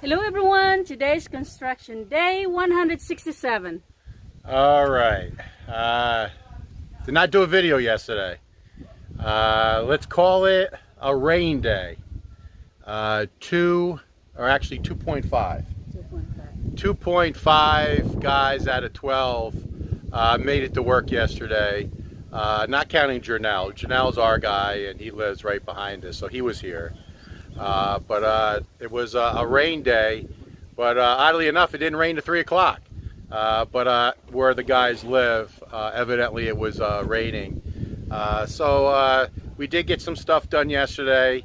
Hello everyone, today's construction day 167. All right, did not do a video yesterday. Let's call it a rain day. 2.5. 2.5 guys out of 12 made it to work yesterday, not counting Janelle. Janelle's our guy and he lives right behind us, so he was here. But it was a rain day, but oddly enough it didn't rain to 3 o'clock. But where the guys live, evidently it was raining. So we did get some stuff done yesterday,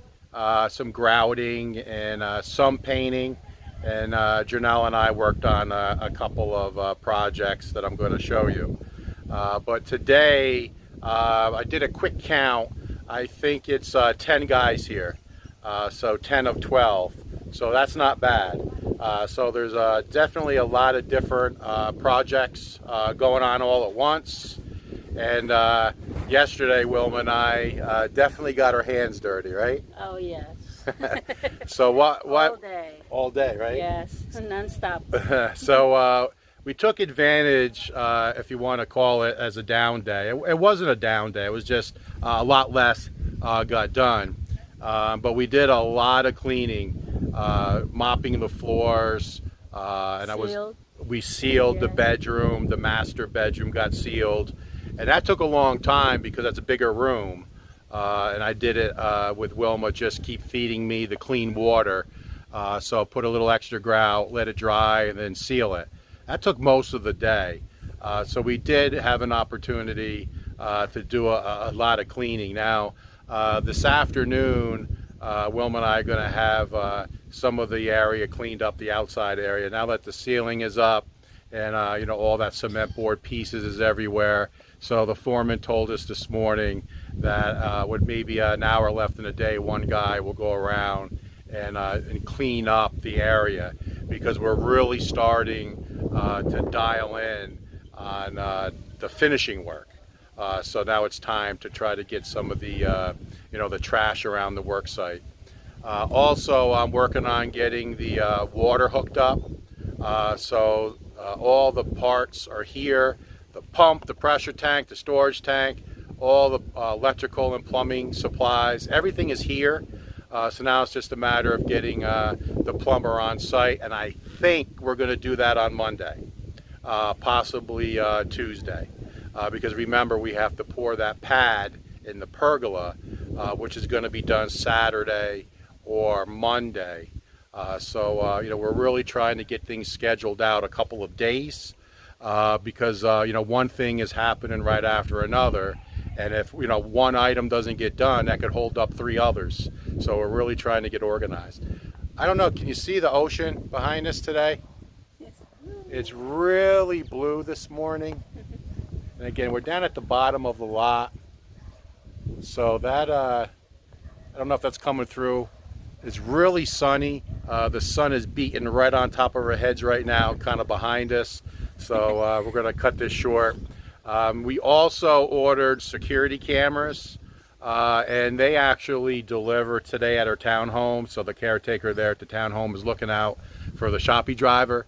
some grouting and some painting. And Janelle and I worked on a couple of projects that I'm going to show you. But today I did a quick count. I think it's 10 guys here. So 10 of 12. So that's not bad. So there's definitely a lot of different projects going on all at once. And yesterday, Wilma and I definitely got our hands dirty, right? Oh yes. So what? All day. All day, right? Yes, non-stop. So we took advantage, if you want to call it, as a down day. It wasn't a down day. It was just a lot less got done. But we did a lot of cleaning, mopping the floors, and we sealed the bedroom. The master bedroom got sealed, and that took a long time because that's a bigger room. And I did it with Wilma, just keep feeding me the clean water. So put a little extra grout, let it dry, and then seal it. That took most of the day. So we did have an opportunity to do a lot of cleaning. Now, this afternoon, Wilma and I are going to have some of the area cleaned up, the outside area. Now that the ceiling is up and you know, all that cement board pieces is everywhere. So the foreman told us this morning that with maybe an hour left in the day, one guy will go around and clean up the area, because we're really starting to dial in on the finishing work. So now it's time to try to get some of the, you know, the trash around the work site. Also, I'm working on getting the water hooked up. So all the parts are here. The pump, the pressure tank, the storage tank, all the electrical and plumbing supplies, everything is here. So now it's just a matter of getting the plumber on site, and I think we're going to do that on Monday, possibly Tuesday. Because remember, we have to pour that pad in the pergola, which is going to be done Saturday or Monday. So you know, we're really trying to get things scheduled out a couple of days, because you know, one thing is happening right after another, and if you know, one item doesn't get done, that could hold up 3 others. So we're really trying to get organized. I don't know, can you see the ocean behind us today? Yes. It's really blue this morning. And again, we're down at the bottom of the lot, so that I don't know if that's coming through. It's really sunny. The sun is beating right on top of our heads right now, kind of behind us. So we're going to cut this short. We also ordered security cameras, and they actually deliver today at our townhome. So the caretaker there at the townhome is looking out for the shoppy driver.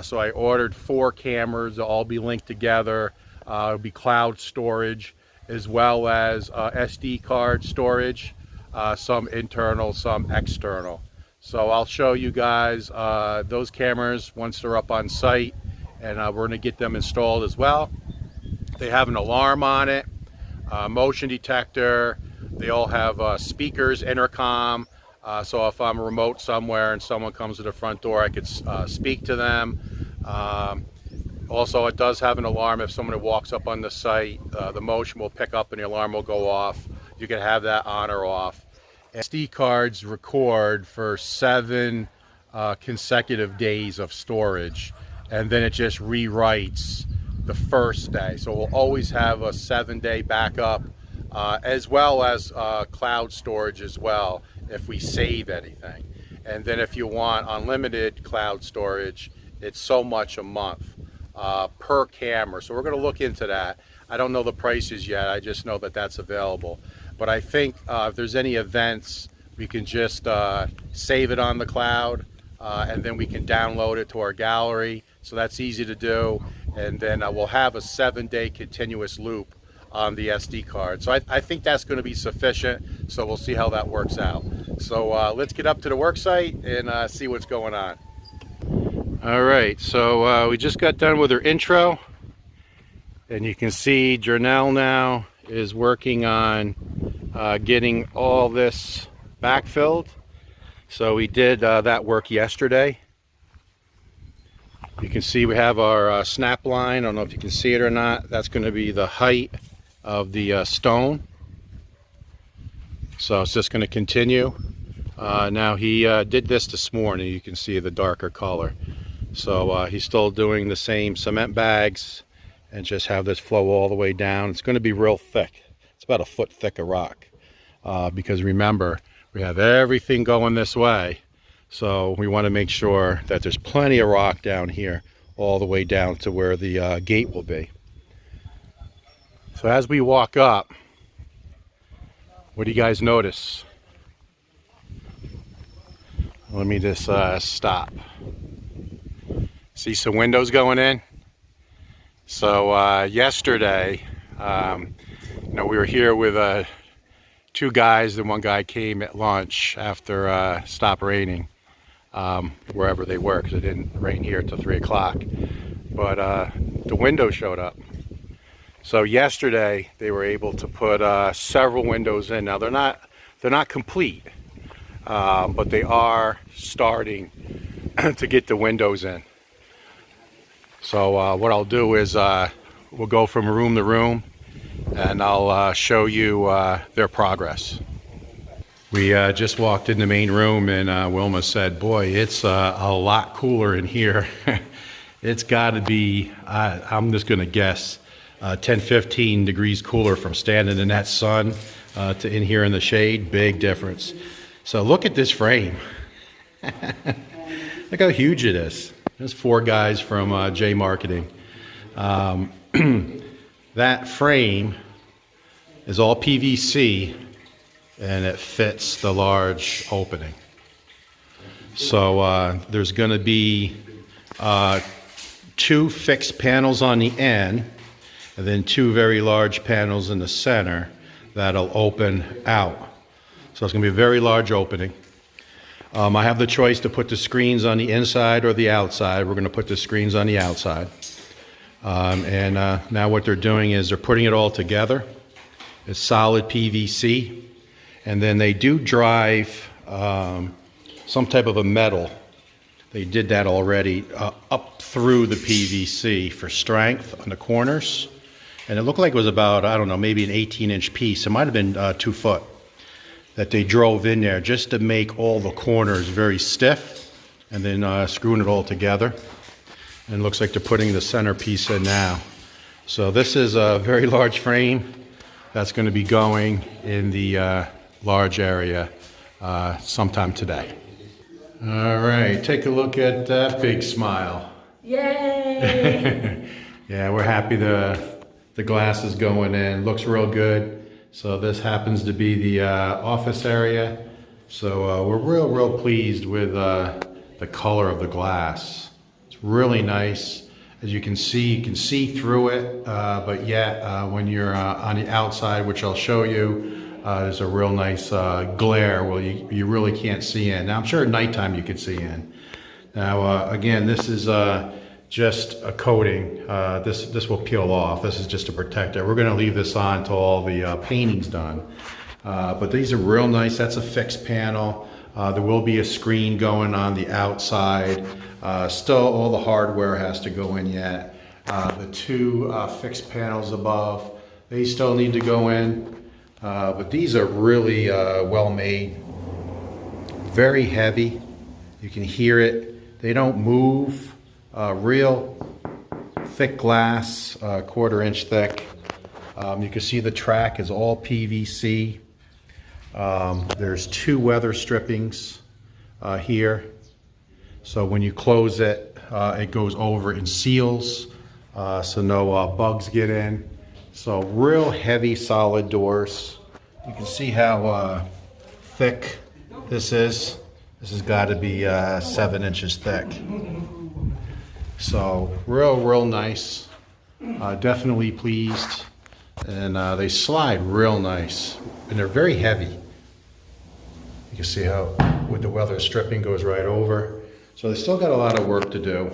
So I ordered 4 cameras. They'll all be linked together. It'll be cloud storage, as well as SD card storage, some internal, some external. So I'll show you guys those cameras once they're up on site, and we're going to get them installed as well. They have an alarm on it, motion detector. They all have speakers, intercom. So if I'm remote somewhere and someone comes to the front door, I could speak to them. Also, it does have an alarm. If someone walks up on the site, the motion will pick up and the alarm will go off. You can have that on or off. SD cards record for 7 consecutive days of storage, and then it just rewrites the first day. So we'll always have a 7-day backup, as well as cloud storage as well if we save anything. And then if you want unlimited cloud storage, it's so much a month. Per camera. So we're going to look into that. I don't know the prices yet. I just know that that's available. But I think if there's any events, we can just save it on the cloud, and then we can download it to our gallery. So that's easy to do. And then we'll have a 7-day continuous loop on the SD card. So I think that's going to be sufficient. So we'll see how that works out. So let's get up to the work site and see what's going on. All right, so we just got done with our intro, and you can see Janelle now is working on getting all this backfilled. So we did that work yesterday. You can see we have our snap line. I don't know if you can see it or not. That's going to be the height of the stone. So it's just going to continue. Now he did this morning. You can see the darker color. So he's still doing the same cement bags and just have this flow all the way down. It's going to be real thick. It's about a foot thick of rock. Because remember, we have everything going this way. So we want to make sure that there's plenty of rock down here all the way down to where the gate will be. So as we walk up, what do you guys notice? Let me just stop. See some windows going in? So yesterday, we were here with 2 guys, and one guy came at lunch after stopped raining, wherever they were, because it didn't rain here till 3 o'clock. But the windows showed up. So yesterday they were able to put several windows in. Now they're not complete, but they are starting to get the windows in. So what I'll do is we'll go from room to room, and I'll show you their progress. We just walked in the main room, and Wilma said, boy, it's a lot cooler in here. It's got to be, I'm just going to guess, 10-15 degrees cooler from standing in that sun to in here in the shade. Big difference. So look at this frame. Look how huge it is. There's 4 guys from J Marketing. That frame is all PVC, and it fits the large opening. So there's going to be 2 fixed panels on the end, and then 2 very large panels in the center that'll open out. So it's going to be a very large opening. I have the choice to put the screens on the inside or the outside. We're going to put the screens on the outside. Now what they're doing is they're putting it all together. It's solid PVC. And then they do drive some type of a metal. They did that already up through the PVC for strength on the corners. And it looked like it was about, I don't know, maybe an 18-inch piece. It might have been 2 foot that they drove in there just to make all the corners very stiff, and then screwing it all together. And it looks like they're putting the centerpiece in now. So this is a very large frame that's going to be going in the large area sometime today. All right, take a look at that big smile. Yay! Yeah, we're happy the glass is going in. Looks real good. So this happens to be the office area. So we're real pleased with the color of the glass. It's really nice. As you can see through it, but yet when you're on the outside, which I'll show you, there's a real nice glare where you really can't see in. Now I'm sure at nighttime you could see in. Now again, this is just a coating. This will peel off. This is just to protect it. We're going to leave this on until all the painting's done. But these are real nice. That's a fixed panel. There will be a screen going on the outside. Still, all the hardware has to go in yet. The 2 fixed panels above, they still need to go in. But these are really well made. Very heavy. You can hear it. They don't move. Real thick glass, 1/4 inch thick. You can see the track is all PVC. There's 2 weather strippings here. So when you close it, it goes over and seals, so no bugs get in. So real heavy, solid doors. You can see how thick this is. This has got to be 7 inches thick. So real nice. Definitely pleased. And they slide real nice. And they're very heavy. You can see how with the weather stripping goes right over. So they still got a lot of work to do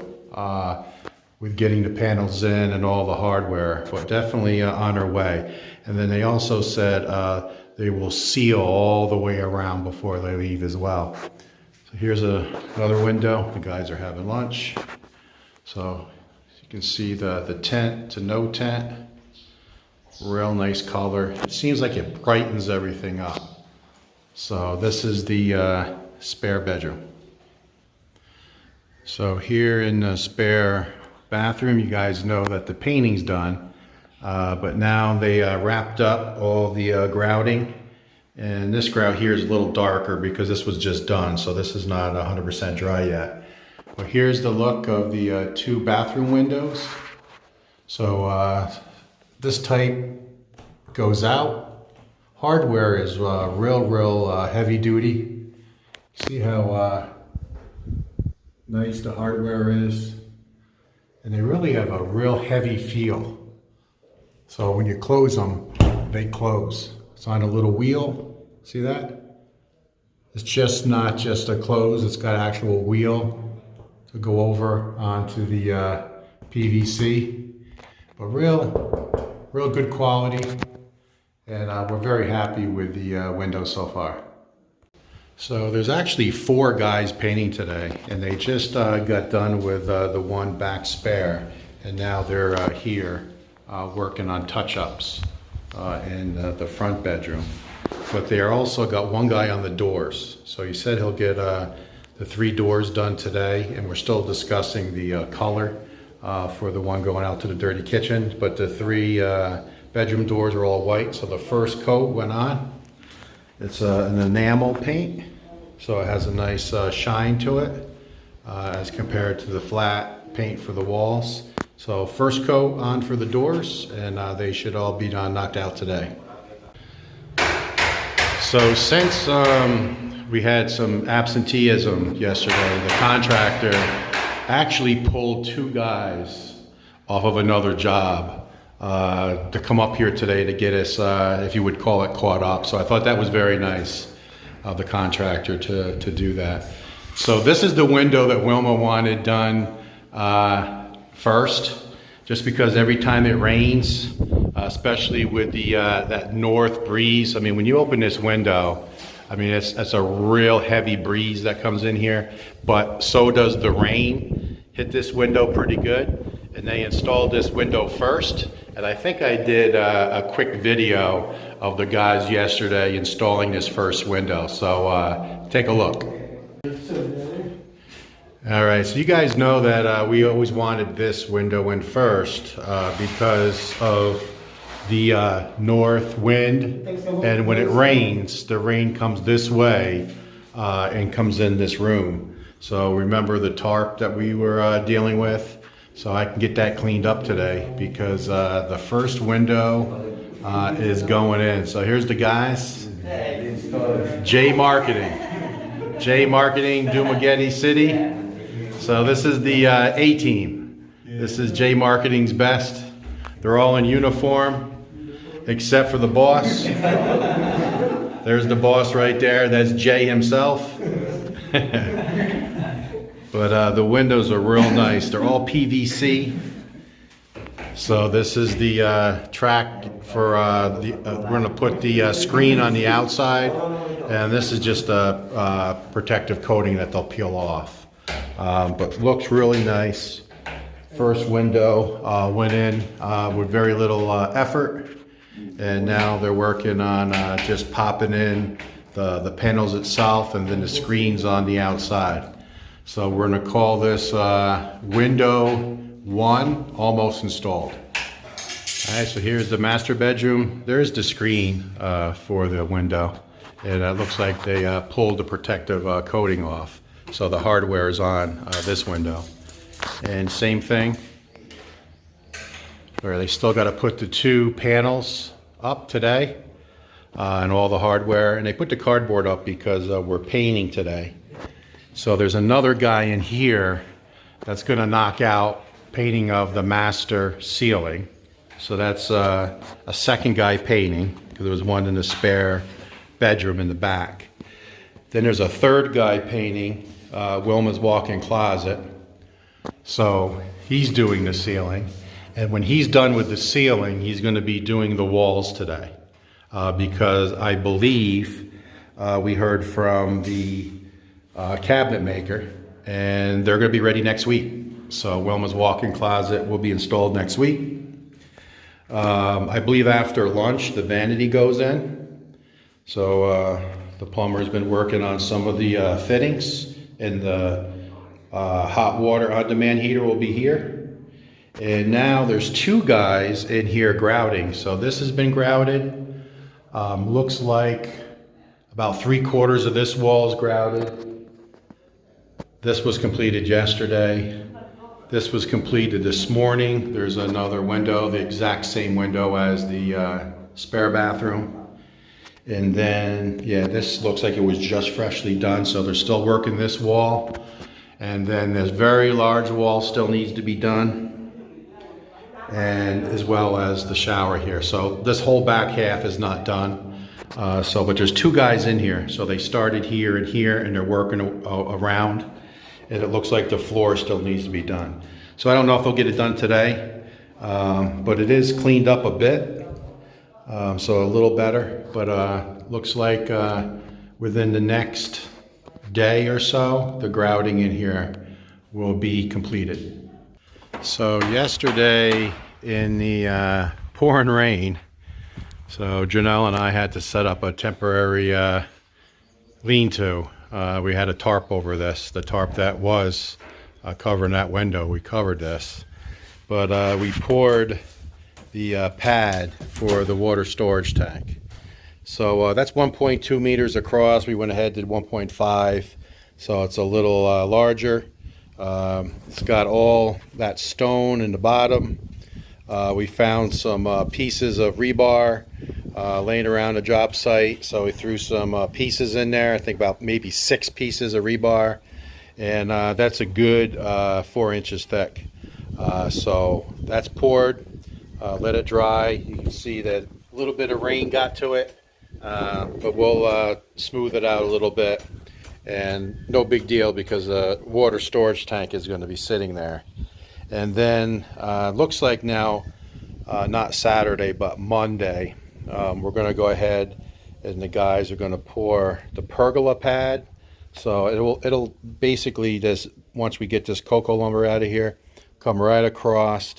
with getting the panels in and all the hardware, but definitely on their way. And then they also said they will seal all the way around before they leave as well. So here's another window. The guys are having lunch. So you can see the tent to no tent. Real nice color. It seems like it brightens everything up. So this is the spare bedroom. So here in the spare bathroom, you guys know that the painting's done. But now they wrapped up all the grouting. And this grout here is a little darker because this was just done, so this is not 100% dry yet. But here's the look of the 2 bathroom windows. So this type goes out. Hardware is real heavy duty. See how nice the hardware is? And they really have a real heavy feel. So when you close them, they close. It's on a little wheel. See that? It's just not just a close, it's got actual wheel to go over onto the PVC. But real good quality. And we're very happy with the window so far. So there's actually 4 guys painting today, and they just got done with the 1 back spare. And now they're here working on touch-ups in the front bedroom. But they are also got 1 guy on the doors. So he said he'll get the 3 doors done today, and we're still discussing the color for the one going out to the dirty kitchen. But the 3 bedroom doors are all white, so the first coat went on. It's an enamel paint, so it has a nice shine to it as compared to the flat paint for the walls. So first coat on for the doors, and they should all be knocked out today. So since we had some absenteeism yesterday, the contractor actually pulled 2 guys off of another job to come up here today to get us, if you would call it, caught up. So I thought that was very nice of the contractor to do that. So this is the window that Wilma wanted done first, just because every time it rains, especially with the that north breeze. I mean, when you open this window, I mean, it's a real heavy breeze that comes in here, but so does the rain hit this window pretty good. And they installed this window first, and I think I did a quick video of the guys yesterday installing this first window. So take a look. All right, so you guys know that we always wanted this window in first because of the north wind, and when it rains, the rain comes this way and comes in this room. So remember the tarp that we were dealing with? So I can get that cleaned up today because the first window is going in. So here's the guys. J Marketing, Dumaguete City. So this is the A team. This is J Marketing's best. They're all in uniform except for the boss. There's the boss right there. That's Jay himself. But the windows are real nice. They're all PVC. So this is the track for we're going to put the screen on the outside, and this is just a protective coating that they'll peel off. But looks really nice. First window went in with very little effort, and now they're working on just popping in the panels itself and then the screens on the outside. So we're going to call this window 1 almost installed. All right, so here's the master bedroom. There's the screen for the window, and it looks like they pulled the protective coating off. So the hardware is on this window. And same thing, where they still got to put the 2 panels up today and all the hardware. And they put the cardboard up because we're painting today. So there's another guy in here that's going to knock out painting of the master ceiling. So that's a second guy painting, because there was one in the spare bedroom in the back. Then there's a third guy painting Wilma's walk-in closet. So he's doing the ceiling. And when he's done with the ceiling, he's going to be doing the walls today. Because I believe we heard from the cabinet maker, and they're going to be ready next week. So Wilma's walk-in closet will be installed next week. I believe after lunch the vanity goes in. So the plumber's been working on some of the fittings, and the hot water on-demand heater will be here. And now there's two guys in here grouting. So this has been grouted. Looks like about 3/4 of this wall is grouted. This was completed yesterday. This was completed this morning. There's another window, the exact same window as the spare bathroom. And then, yeah, this looks like it was just freshly done, so they're still working this wall. And then this very large wall still needs to be done, and as well as the shower here. So this whole back half is not done. But there's two guys in here. So they started here, and they're working around. And it looks like the floor still needs to be done. So I don't know if they'll get it done today, but it is cleaned up a bit. So a little better, but looks like within the next day or so, the grouting in here will be completed. So yesterday in the pouring rain, so Janelle and I had to set up a temporary lean-to. We had a tarp over this, the tarp that was covering that window. We covered this, but we poured the pad for the water storage tank. So that's 1.2 meters across. We went ahead, did 1.5, so it's a little larger. It's got all that stone in the bottom. We found some pieces of rebar laying around the job site, so we threw some pieces in there. I think about maybe 6 pieces of rebar, and that's a good 4 inches thick. So that's poured. Let it dry. You can see that a little bit of rain got to it, but we'll smooth it out a little bit, and no big deal because the water storage tank is going to be sitting there. And then looks like now, not Saturday but Monday, we're going to go ahead and the guys are going to pour the pergola pad. So it'll basically just, once we get this cocoa lumber out of here, come right across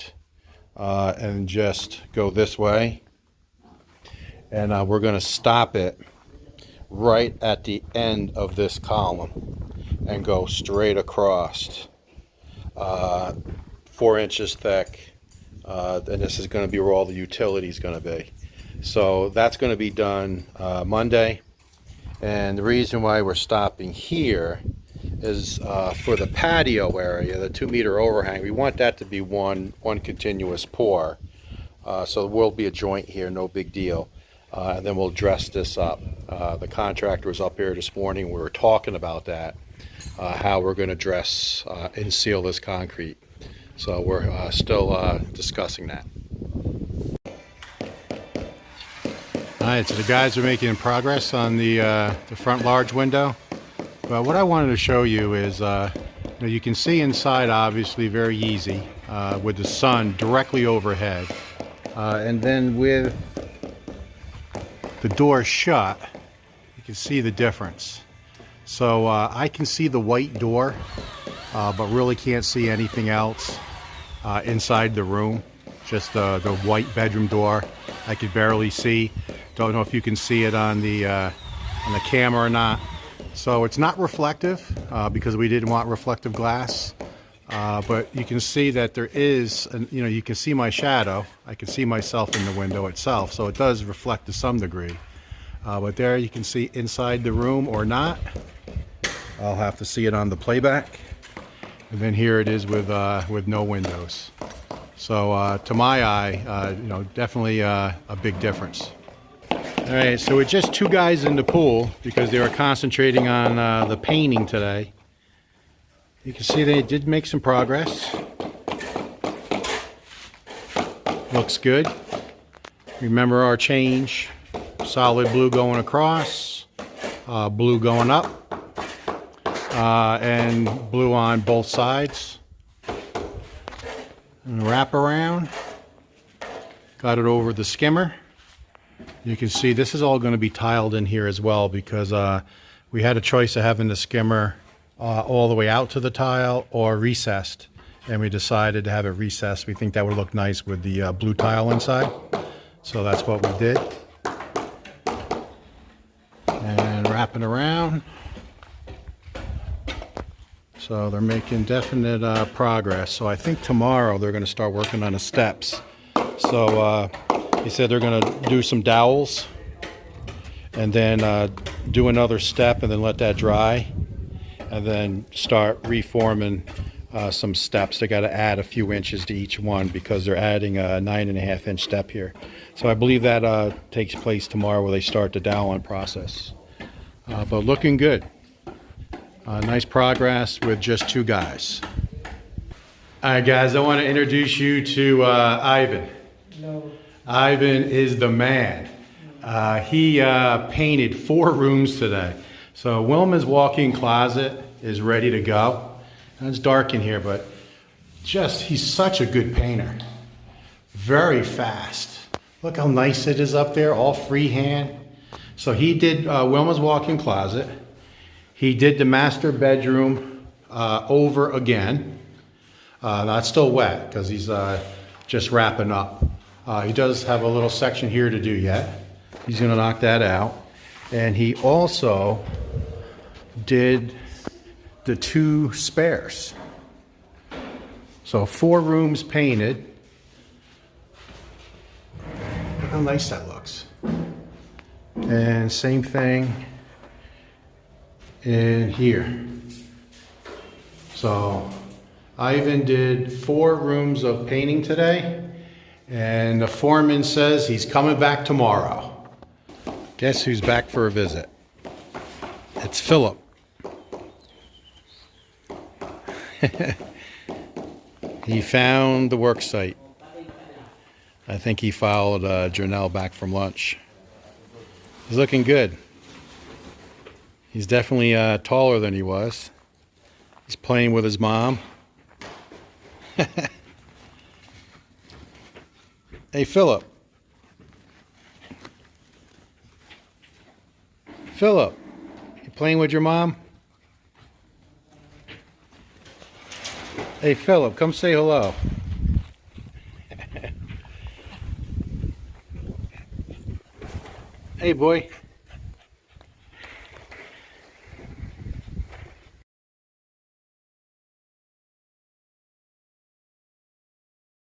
and just go this way, and we're going to stop it right at the end of this column and go straight across, 4 inches thick, and this is going to be where all the utilities going to be. So that's going to be done Monday, and the reason why we're stopping here is for the patio area, the 2-meter overhang. We want that to be one continuous pour. So there will be a joint here, no big deal. And then we'll dress this up. The contractor was up here this morning. We were talking about that, how we're going to dress and seal this concrete. So we're still discussing that. All right, so the guys are making progress on the front large window. But what I wanted to show you is, you can see inside obviously very easy with the sun directly overhead. And then with the door shut, you can see the difference. So I can see the white door, but really can't see anything else inside the room. Just the white bedroom door I could barely see. Don't know if you can see it on the camera or not. So it's not reflective because we didn't want reflective glass. But you can see that there is, you can see my shadow. I can see myself in the window itself. So it does reflect to some degree. But there you can see inside the room or not. I'll have to see it on the playback. And then here it is with no windows. So to my eye, definitely a big difference. All right, so it's just 2 guys in the pool because they were concentrating on the painting today. You can see they did make some progress. Looks good. Remember our change. Solid blue going across, blue going up, and blue on both sides. And wrap around. Got it over the skimmer. You can see this is all going to be tiled in here as well, because we had a choice of having the skimmer all the way out to the tile or recessed, and we decided to have it recessed. We think that would look nice with the blue tile inside, so that's what we did. And wrapping around. So they're making definite progress. So I think tomorrow they're going to start working on the steps. So he said they're going to do some dowels and then do another step and then let that dry, and then start reforming some steps. They got to add a few inches to each one because they're adding a 9.5 inch step here. So I believe that takes place tomorrow, where they start the doweling process. But looking good. Nice progress with just 2 guys. All right, guys, I want to introduce you to Ivan. No. Ivan is the man. He painted 4 rooms today. So Wilma's walk-in closet is ready to go. And it's dark in here, but he's such a good painter. Very fast. Look how nice it is up there, all freehand. So he did Wilma's walk-in closet. He did the master bedroom over again. That's still wet because he's just wrapping up. He does have a little section here to do yet. He's going to knock that out. And he also did the 2 spares. So 4 rooms painted. Look how nice that looks. And same thing in here. So Ivan did 4 rooms of painting today, and the foreman says he's coming back tomorrow. Guess who's back for a visit? It's Phillip. He found the work site. I think he followed Janelle back from lunch. He's looking good. He's definitely taller than he was. He's playing with his mom. Hey, Phillip. Phillip, you playing with your mom? Hey, Phillip, come say hello. Hey, boy.